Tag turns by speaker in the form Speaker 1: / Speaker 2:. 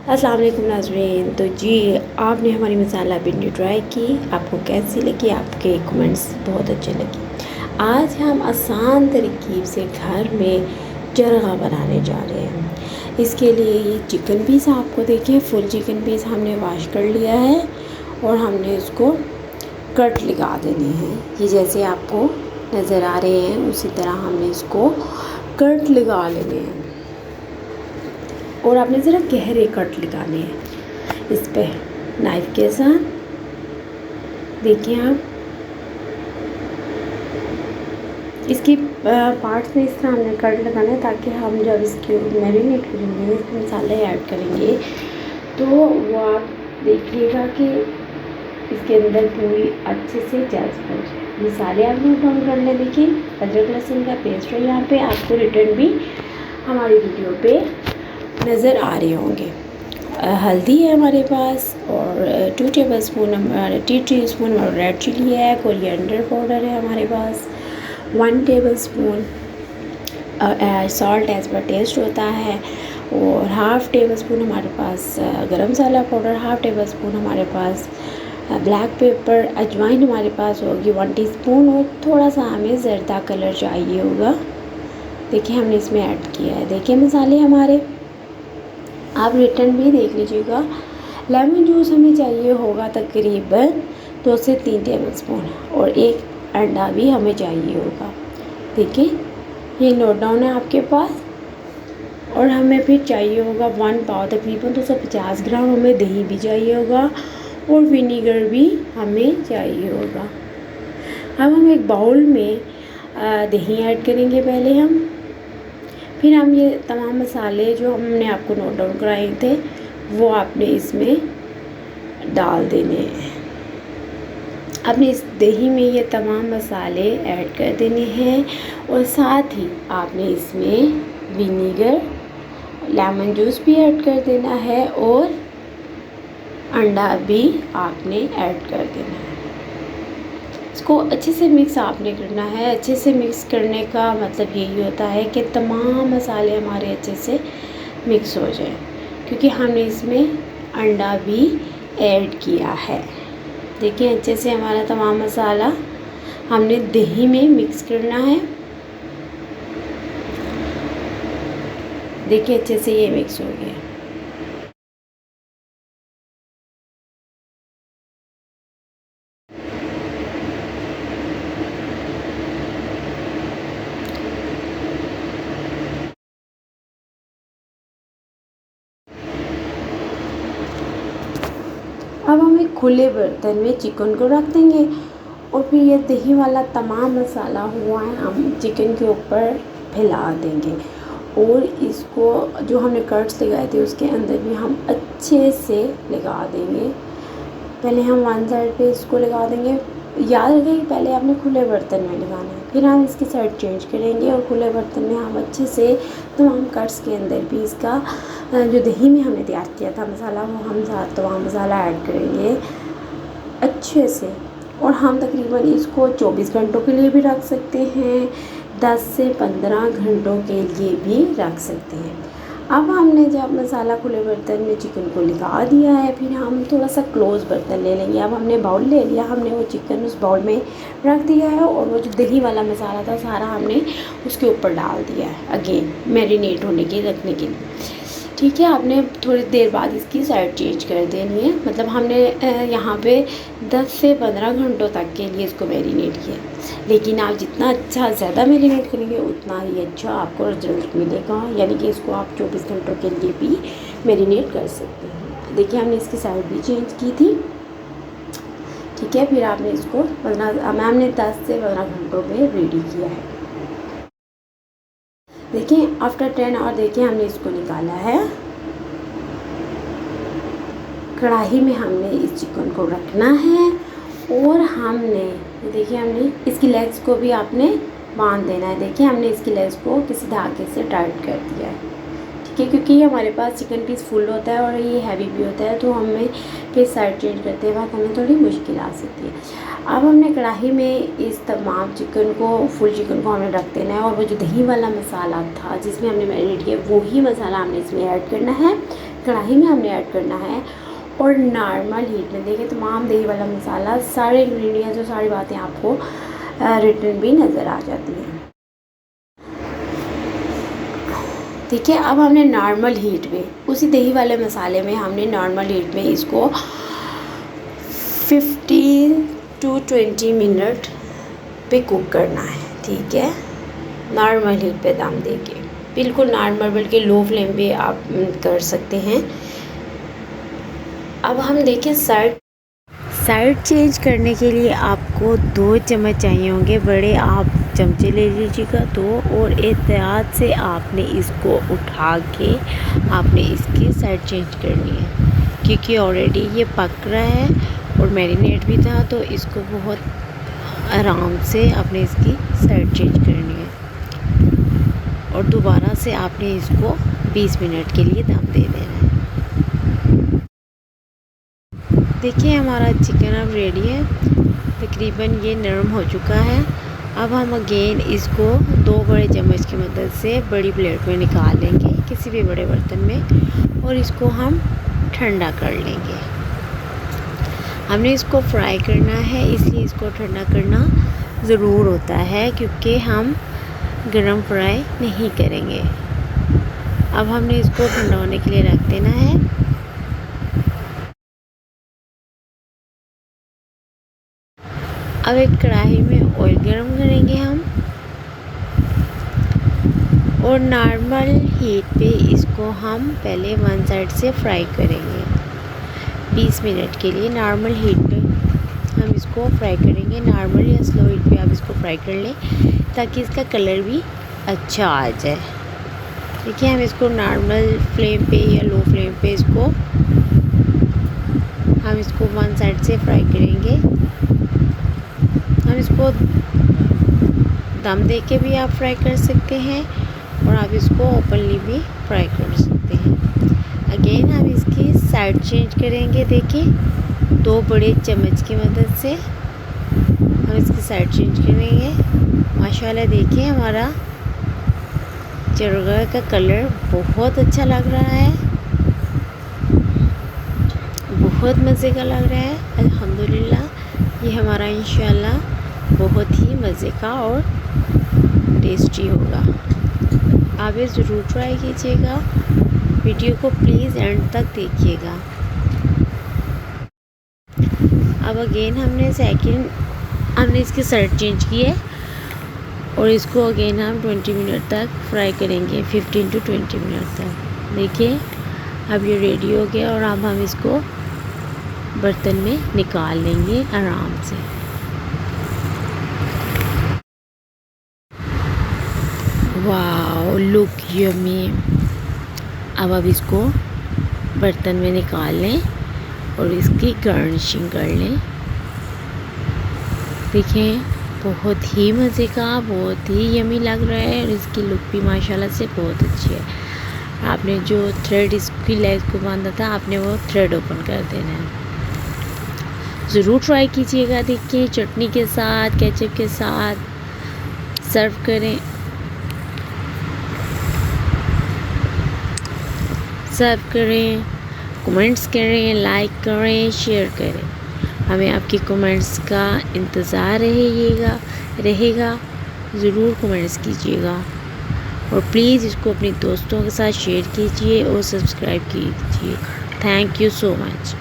Speaker 1: अस्सलाम वालेकुम नाज़रीन। तो जी आपने हमारी मसाला भिंडी ट्राई की, आपको कैसी लगी? आपके कमेंट्स बहुत अच्छे लगे। आज हम आसान तरकीब से घर में जरगा बनाने जा रहे हैं। इसके लिए ये चिकन पीस आपको देखिए, फुल चिकन पीस हमने वॉश कर लिया है और हमने इसको कट लगा देने हैं। ये जैसे आपको नज़र आ रहे हैं उसी तरह हमने इसको कट लगा लेने हैं और आपने ज़रा गहरे कट लगाने हैं इस पे नाइफ़ के साथ। देखिए आप इसकी पार्ट्स में इस तरह हमने कट लगाना है ताकि हम जब इसके मैरिनेट करेंगे, इसमें मसाले ऐड करेंगे तो वो आप देखिएगा कि इसके अंदर पूरी अच्छे से जज्ब हो जाए। मसाले आप नोट डाउन कर लें। देखिए अदरक लहसुन का पेस्ट है, यहाँ पे आपको रिटर्न भी हमारी वीडियो पे नज़र आ रहे होंगे। हल्दी है हमारे पास और 2 टेबलस्पून हमारे टीस्पून रेड चिली है। कोरिएंडर पाउडर है हमारे पास 1 tablespoon. Salt as per taste होता है और हाफ़ टेबलस्पून हमारे पास गरम मसाला पाउडर, हाफ़ टेबलस्पून हमारे पास ब्लैक पेपर। अजवाइन हमारे पास होगी 1 टीस्पून और थोड़ा सा हमें ज़रदा कलर चाहिए होगा। देखिए हमने इसमें ऐड किया है। देखिए मसाले हमारे आप रिटर्न भी देख लीजिएगा। लेमन जूस हमें चाहिए होगा तकरीबन 2 से 3 टेबलस्पून और 1 अंडा भी हमें चाहिए होगा। देखिए ये नोट डाउन है आपके पास। और हमें फिर चाहिए होगा 1 पाव तकरीबन 250 ग्राम हमें दही भी चाहिए होगा और विनीगर भी हमें चाहिए होगा। अब हम एक बाउल में दही ऐड करेंगे पहले हम, फिर हम ये तमाम मसाले जो हमने आपको नोट डाउन कराए थे वो आपने इसमें डाल देने हैं। आपने इस दही में ये तमाम मसाले ऐड कर देने हैं और साथ ही आपने इसमें विनीगर, लेमन जूस भी ऐड कर देना है और अंडा भी आपने ऐड कर देना है। इसको अच्छे से मिक्स आपने करना है। अच्छे से मिक्स करने का मतलब यही होता है कि तमाम मसाले हमारे अच्छे से मिक्स हो जाएं, क्योंकि हमने इसमें अंडा भी ऐड किया है। देखिए अच्छे से हमारा तमाम मसाला हमने दही में मिक्स करना है। देखिए अच्छे से ये मिक्स हो गया। अब हम एक खुले बर्तन में चिकन को रख देंगे और फिर ये दही वाला तमाम मसाला हुआ है हम चिकन के ऊपर फैला देंगे और इसको जो हमने कट्स लगाए थे उसके अंदर भी हम अच्छे से लगा देंगे। पहले हम 1 साइड पे इसको लगा देंगे। याद रखें कि पहले आपने खुले बर्तन में लगाना है, फिर हम इसकी साइड चेंज करेंगे और खुले बर्तन में हम अच्छे से तमाम कट्स के अंदर भी इसका जो दही में हमने तैयार किया था मसाला वो हम तमाम मसाला ऐड करेंगे अच्छे से। और हम तकरीबन इसको 24 घंटों के लिए भी रख सकते हैं, 10 से 15 घंटों के लिए भी रख सकते हैं। अब हमने जब मसाला खुले बर्तन में चिकन को लगा दिया है, फिर हम थोड़ा सा क्लोज़ बर्तन ले लेंगे। अब हमने बाउल ले लिया, हमने वो चिकन उस बाउल में रख दिया है और वो जो दही वाला मसाला था सारा हमने उसके ऊपर डाल दिया है अगेन मैरिनेट होने के रखने के लिए। ठीक है, आपने थोड़ी देर बाद इसकी साइड चेंज कर देनी है। मतलब हमने यहाँ पे 10 से 15 घंटों तक के लिए इसको मैरिनेट किया, लेकिन आप जितना अच्छा ज़्यादा मैरिनेट करेंगे उतना ही अच्छा आपको रिजल्ट मिलेगा। यानी कि इसको आप 24 घंटों के लिए भी मैरिनेट कर सकते हैं। देखिए हमने इसकी साइड भी चेंज की थी। ठीक है, फिर आपने इसको हमने 10 से 15 घंटों में रेडी किया है। देखिए आफ्टर 10 आवर देखिए हमने इसको निकाला है। कढ़ाई में हमने इस चिकन को रखना है और हमने देखिए हमने इसकी लेग्स को भी आपने बांध देना है। देखिए हमने इसकी लेग्स को किसी धागे से टाइट कर दिया है। ठीक है, क्योंकि हमारे पास चिकन पीस फुल होता है और ये हैवी भी होता है, तो हमें फिर साइड चेंज करते वक्त हमें थोड़ी मुश्किल आ सकती है। अब हमने कढ़ाई में इस तमाम चिकन को, फुल चिकन को हमने रख देना है और वो जो दही वाला मसाला था जिसमें हमने मैरिनेट किया वो ही मसाला हमने इसमें ऐड करना है। कढ़ाई में हमने ऐड करना है और नॉर्मल हीट में। देखिए तमाम दही वाला मसाला, सारे इंग्रेडिएंट्स और सारी बातें आपको रिटन भी नज़र आ जाती हैं। ठीक है, अब हमने नॉर्मल हीट में, उसी दही वाले मसाले में हमने नॉर्मल हीट में इसको 15 to 20 मिनट पे कुक करना है। ठीक है, नॉर्मल हीट पे दम देके, बिल्कुल नॉर्मल, बल्कि लो फ्लेम पे आप कर सकते हैं। अब हम देखें साइड चेंज करने के लिए आपको 2 चम्मच चाहिए होंगे, बड़े आप चमचे ले लीजिएगा 2, और एहतियात से आपने इसको उठा के आपने इसकी साइड चेंज करनी है, क्योंकि ऑलरेडी ये पक रहा है और मैरिनेट भी था, तो इसको बहुत आराम से आपने इसकी साइड चेंज करनी है और दोबारा से आपने इसको 20 मिनट के लिए दम दे देना है। देखिए हमारा चिकन अब रेडी है, तकरीबन ये नरम हो चुका है। अब हम अगेन इसको 2 बड़े चम्मच की मदद से बड़ी प्लेट में निकाल लेंगे, किसी भी बड़े बर्तन में, और इसको हम ठंडा कर लेंगे। हमने इसको फ्राई करना है, इसलिए इसको ठंडा करना ज़रूर होता है, क्योंकि हम गरम फ्राई नहीं करेंगे। अब हमने इसको ठंडा होने के लिए रख देना है। अब एक कढ़ाई में ऑयल गरम करेंगे हम, और नॉर्मल हीट पे इसको हम पहले 1 साइड से फ्राई करेंगे 20 मिनट के लिए। नॉर्मल हीट पे हम इसको फ्राई करेंगे, नॉर्मल या स्लो हीट पे आप इसको फ्राई कर लें, ताकि इसका कलर भी अच्छा आ जाए। देखिए हम इसको नॉर्मल फ्लेम पे या लो फ्लेम पे हम इसको 1 साइड से फ्राई करेंगे। हम इसको दम दे के भी आप फ्राई कर सकते हैं, और आप इसको ओपनली भी फ्राई कर सकते हैं। अगेन हम इसकी साइड चेंज करेंगे। देखिए 2 बड़े चम्मच की मदद से हम इसकी साइड चेंज करेंगे। माशाल्लाह देखिए हमारा चरगा का कलर बहुत अच्छा लग रहा है, बहुत मज़े का लग रहा है। अल्हम्दुलिल्लाह ये हमारा इंशाल्लाह बहुत ही मज़े का और टेस्टी होगा। आप ये ज़रूर ट्राई कीजिएगा, वीडियो को प्लीज़ एंड तक देखिएगा। अब अगेन हमने इसकी साइड चेंज की है, और इसको अगेन हम 20 मिनट तक फ्राई करेंगे, 15 to 20 मिनट तक। देखिए अब ये रेडी हो गया, और अब हम इसको बर्तन में निकाल लेंगे आराम से। Wow look yummy. अब इसको बर्तन में निकाल लें और इसकी गार्निशिंग कर लें। देखिए बहुत ही मज़े का, बहुत ही यम्मी लग रहा है, और इसकी लुक भी माशाल्लाह से बहुत अच्छी है। आपने जो थ्रेड इसकी लेग को बांधा था, आपने वो थ्रेड ओपन कर देना है। ज़रूर ट्राई कीजिएगा। देखिए चटनी के साथ, केचप के साथ सर्व करें, कमेंट्स करें, लाइक करें, शेयर करें। हमें आपकी कमेंट्स का इंतज़ार रहेगा। ज़रूर कमेंट्स कीजिएगा, और प्लीज़ इसको अपने दोस्तों के साथ शेयर कीजिए और सब्सक्राइब कीजिए। Thank you so much.